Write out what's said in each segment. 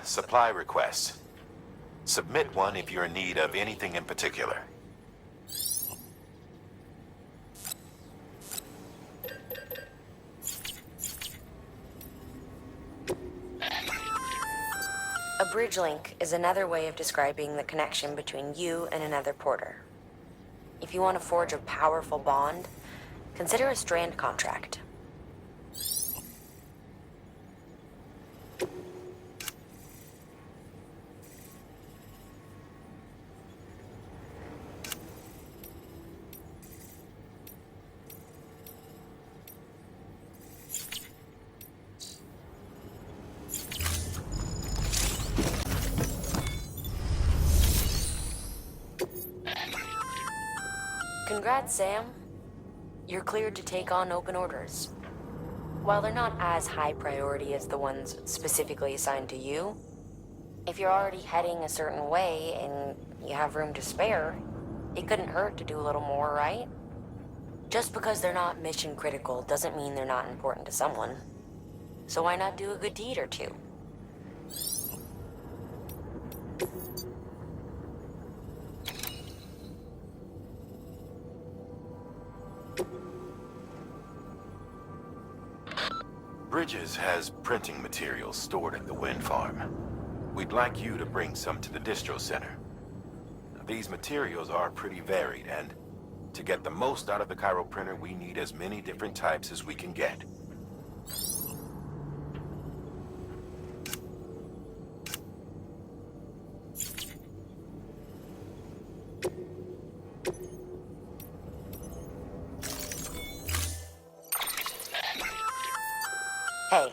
Supply requests. Submit one if you're in need of anything in particular. A bridge link is another way of describing the connection between you and another porter. If you want to forge a powerful bond, consider a strand contract. Congrats, Sam. You're cleared to take on open orders. While they're not as high priority as the ones specifically assigned to you, if you're already heading a certain way and you have room to spare, it couldn't hurt to do a little more, right? Just because they're not mission critical doesn't mean they're not important to someone. So why not do a good deed or two? Bridges has printing materials stored at the wind farm. We'd like you to bring some to the distro center. These materials are pretty varied, and to get the most out of the Cairo printer, we need as many different types as we can get. Hey,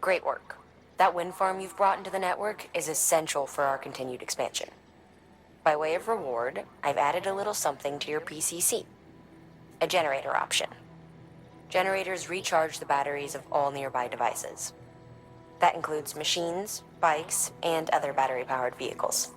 great work. That wind farm you've brought into the network is essential for our continued expansion. By way of reward, I've added a little something to your PCC. A generator option. Generators recharge the batteries of all nearby devices. That includes machines, bikes, and other battery-powered vehicles.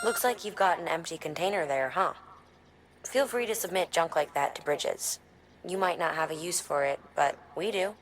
Looks like you've got an empty container there, huh? Feel free to submit junk like that to Bridges. You might not have a use for it, but we do.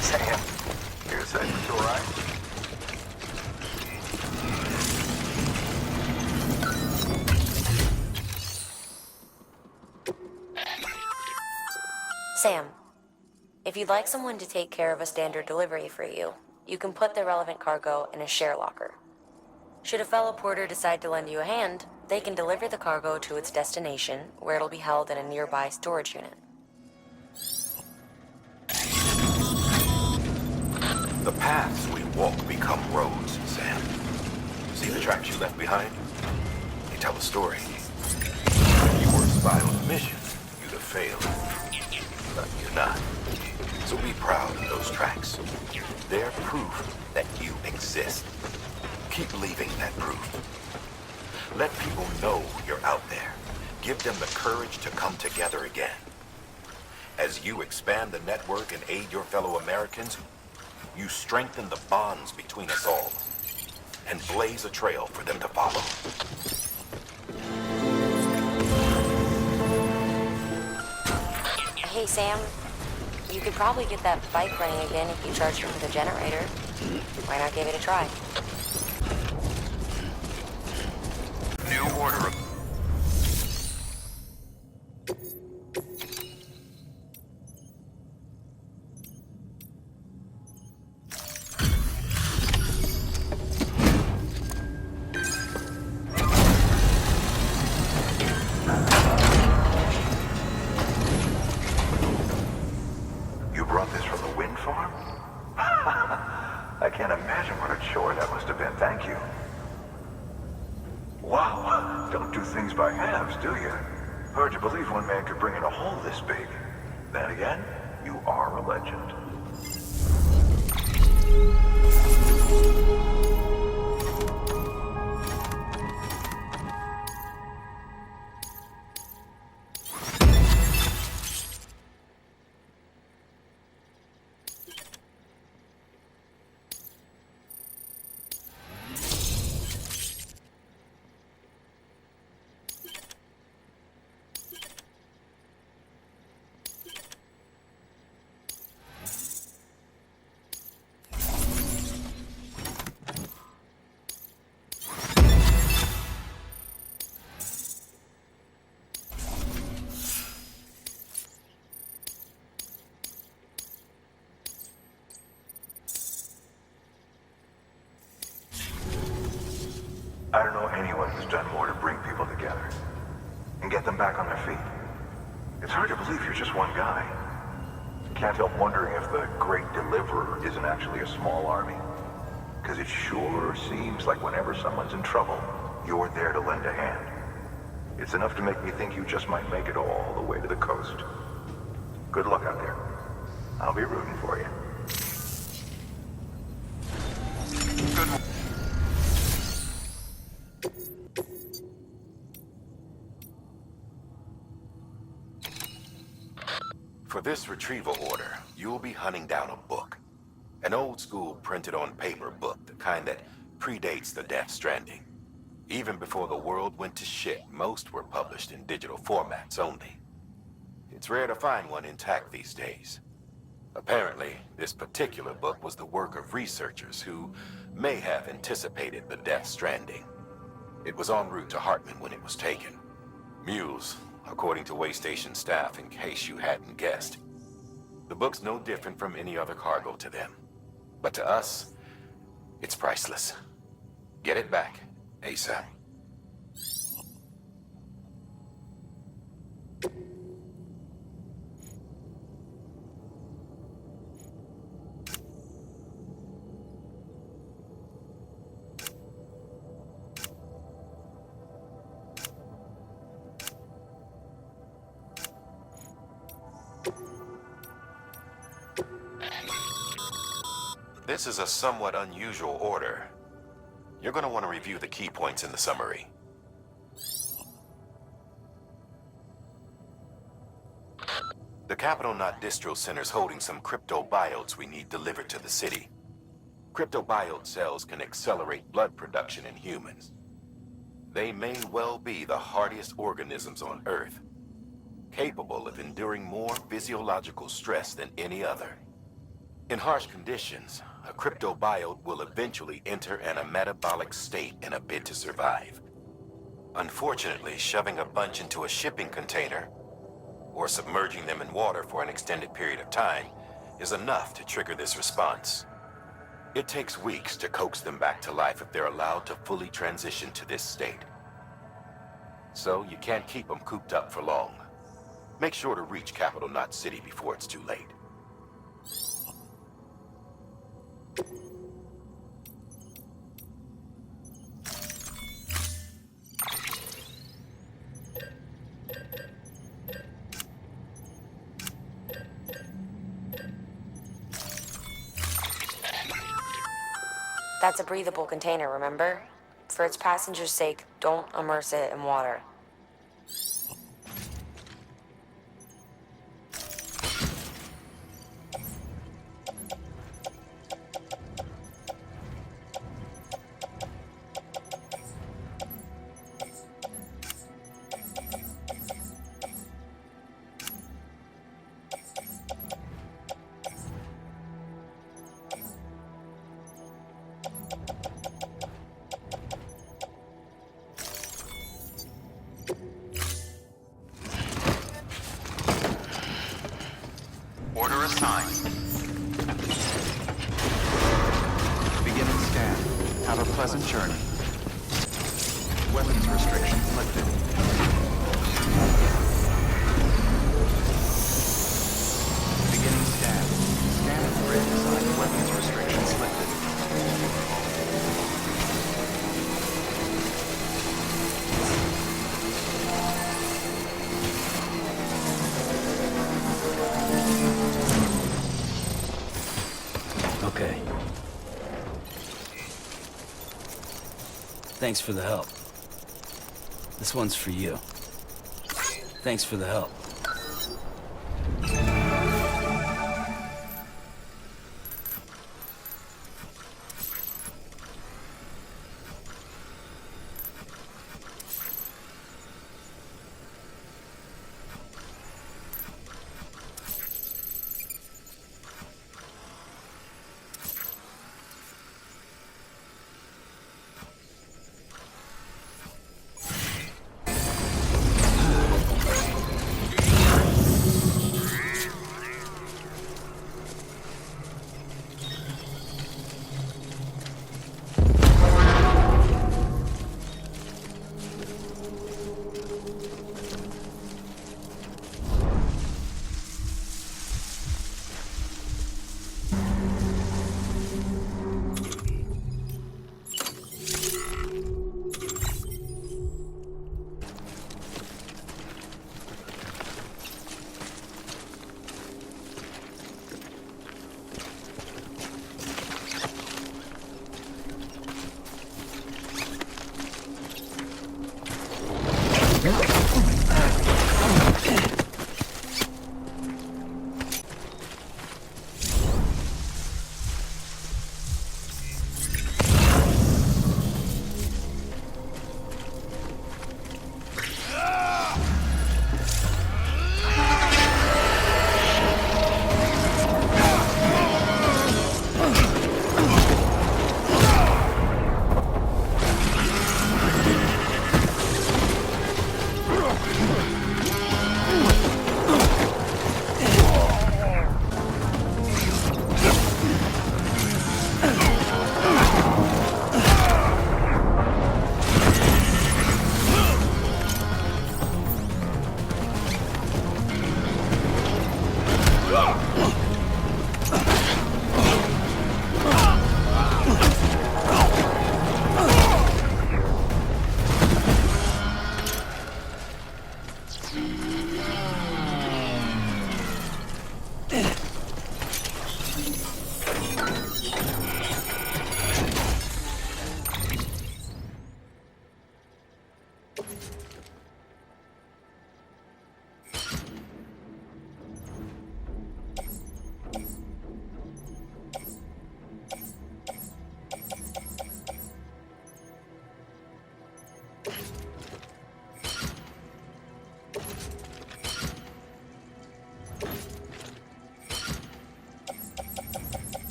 Sam, you're safe to ride? Sam, if you'd like someone to take care of a standard delivery for you, you can put the relevant cargo in a share locker. Should a fellow porter decide to lend you a hand, they can deliver the cargo to its destination, where it'll be held in a nearby storage unit. The paths we walk become roads, Sam. See the tracks you left behind? They tell a story. You were a spy on a mission. You'd have failed. But you're not. So be proud of those tracks. They're proof that you exist. Keep leaving that proof. Let people know you're out there. Give them the courage to come together again. As you expand the network and aid your fellow Americans, you strengthen the bonds between us all and blaze a trail for them to follow. Hey, Sam. You could probably get that bike running again if you charged it with a generator. Why not give it a try? New order of... You brought this from the wind farm? I can't imagine what a chore that must have been. Thank you. Wow, don't do things by halves, do you? Hard to believe one man could bring in a hole this big. Then again, you are a legend. I don't know anyone who's done more to bring people together and get them back on their feet. It's hard to believe you're just one guy. Can't help wondering if the Great Deliverer isn't actually a small army. Because it sure seems like whenever someone's in trouble, you're there to lend a hand. It's enough to make me think you just might make it all the way to the coast. Good luck out there. I'll be rooting for you. Good. For this retrieval order, you'll be hunting down a book. An old-school printed-on-paper book, the kind that predates the Death Stranding. Even before the world went to shit, most were published in digital formats only. It's rare to find one intact these days. Apparently, this particular book was the work of researchers who may have anticipated the Death Stranding. It was en route to Hartman when it was taken. Mules, according to Waystation staff, in case you hadn't guessed. The book's no different from any other cargo to them. But to us, it's priceless. Get it back, ASAP. This is a somewhat unusual order. You're going to want to review the key points in the summary. The Capital Knot Distro Center's holding some cryptobiotes we need delivered to the city. Cryptobiote cells can accelerate blood production in humans. They may well be the hardiest organisms on Earth, capable of enduring more physiological stress than any other. In harsh conditions, a cryptobiote will eventually enter a metabolic state in a bid to survive. Unfortunately, shoving a bunch into a shipping container or submerging them in water for an extended period of time is enough to trigger this response. It takes weeks to coax them back to life if they're allowed to fully transition to this state. So you can't keep them cooped up for long. Make sure to reach Capital Knot City before it's too late. That's a breathable container, remember? For its passengers' sake, don't immerse it in water. Order assigned. Beginning scan. Have a pleasant journey. Weapons restrictions lifted. Beginning scan. Scan at grid design. Weapons restrictions lifted. Okay. Thanks for the help. This one's for you. Thanks for the help.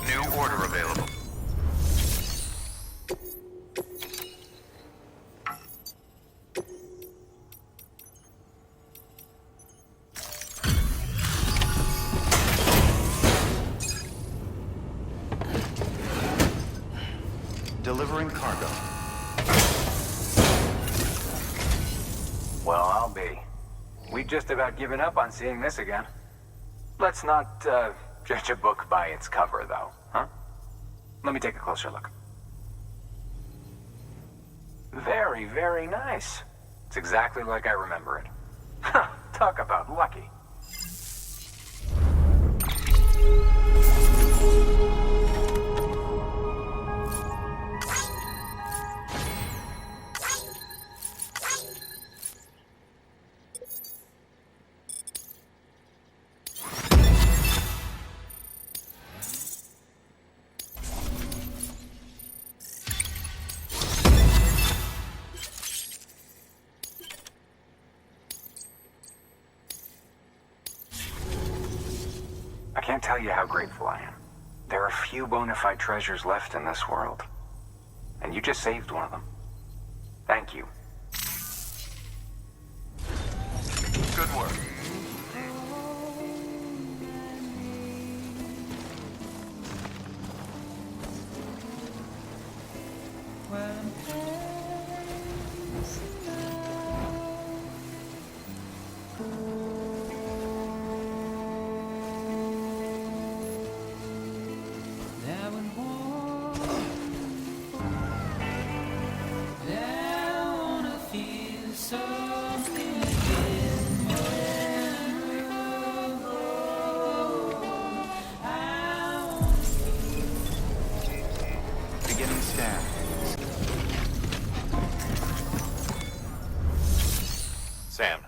New order available. Delivering cargo. Well, I'll be. We've just about given up on seeing this again. Let's not, judge a book by its cover, though, huh? Let me take a closer look. Very, very nice. It's exactly like I remember it. Huh, talk about lucky. I can't tell you how grateful I am. There are few bona fide treasures left in this world. And you just saved one of them. Thank you. Good work. Beginning scan. Sam.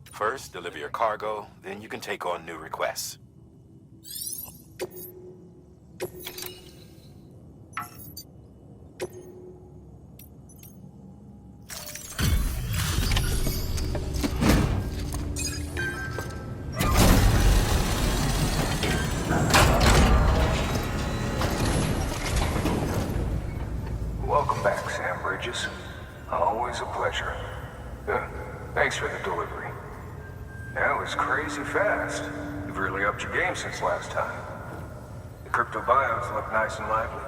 First, deliver your cargo, then you can take on new requests. Welcome back, Sam Bridges. Always a pleasure. Thanks for the delivery. That was crazy fast. You've really upped your game since last time. The crypto bios look nice and lively.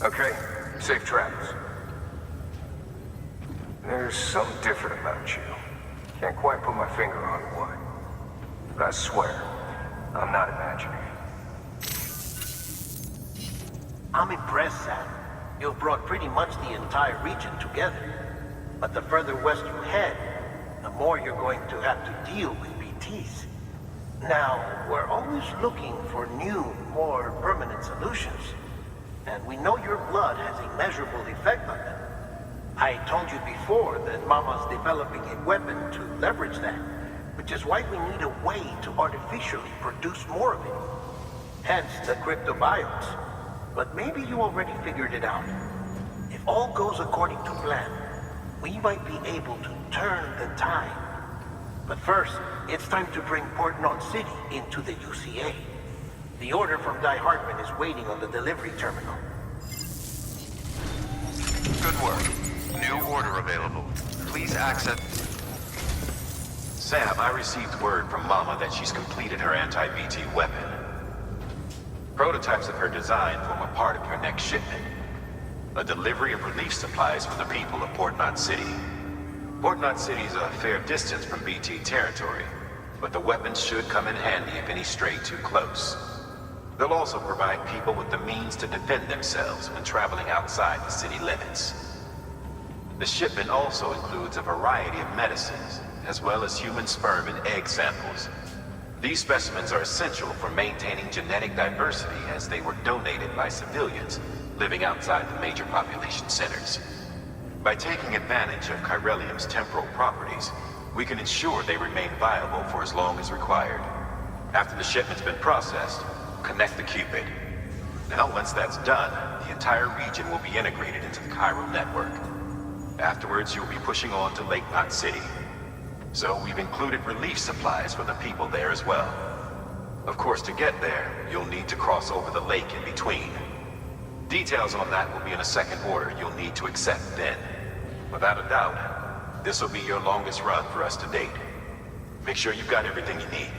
Okay, safe travels. There's something different about you. Can't quite put my finger on what. But I swear, I'm not imagining it. I'm impressed, Sam. You've brought pretty much the entire region together. But the further west you head, the more you're going to have to deal with BTs. Now, we're always looking for new, more permanent solutions. And we know your blood has a measurable effect on them. I told you before that Mama's developing a weapon to leverage that, which is why we need a way to artificially produce more of it. Hence the cryptobiotes. But maybe you already figured it out. If all goes according to plan, we might be able to turn the tide. But first, it's time to bring Port Knot City into the UCA. The order from Die Hartman is waiting on the delivery terminal. Good work. New order available. Please access. Sam, I received word from Mama that she's completed her anti-BT weapon. Prototypes of her design form a part of your next shipment. A delivery of relief supplies for the people of Port Knot City. Port Knot City is a fair distance from BT territory, but the weapons should come in handy if any stray too close. They'll also provide people with the means to defend themselves when traveling outside the city limits. The shipment also includes a variety of medicines, as well as human sperm and egg samples. These specimens are essential for maintaining genetic diversity as they were donated by civilians living outside the major population centers. By taking advantage of chiralium's temporal properties, we can ensure they remain viable for as long as required. After the shipment's been processed, connect the Cupid. Now, once that's done, the entire region will be integrated into the chiral network. Afterwards, you'll be pushing on to Lake Knot City. So we've included relief supplies for the people there as well. Of course, to get there, you'll need to cross over the lake in between. Details on that will be in a second order you'll need to accept then. Without a doubt, this will be your longest run for us to date. Make sure you've got everything you need.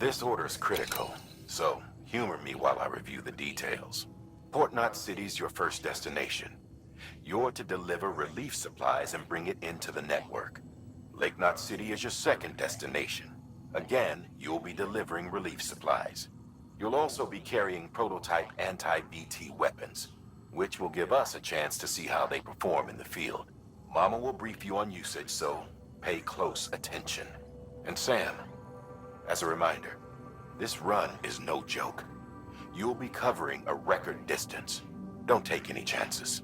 This order's critical, so humor me while I review the details. Port Knot City's your first destination. You're to deliver relief supplies and bring it into the network. Lake Knot City is your second destination. Again, you'll be delivering relief supplies. You'll also be carrying prototype anti-BT weapons, which will give us a chance to see how they perform in the field. Mama will brief you on usage, so pay close attention. And Sam, as a reminder, this run is no joke. You'll be covering a record distance. Don't take any chances.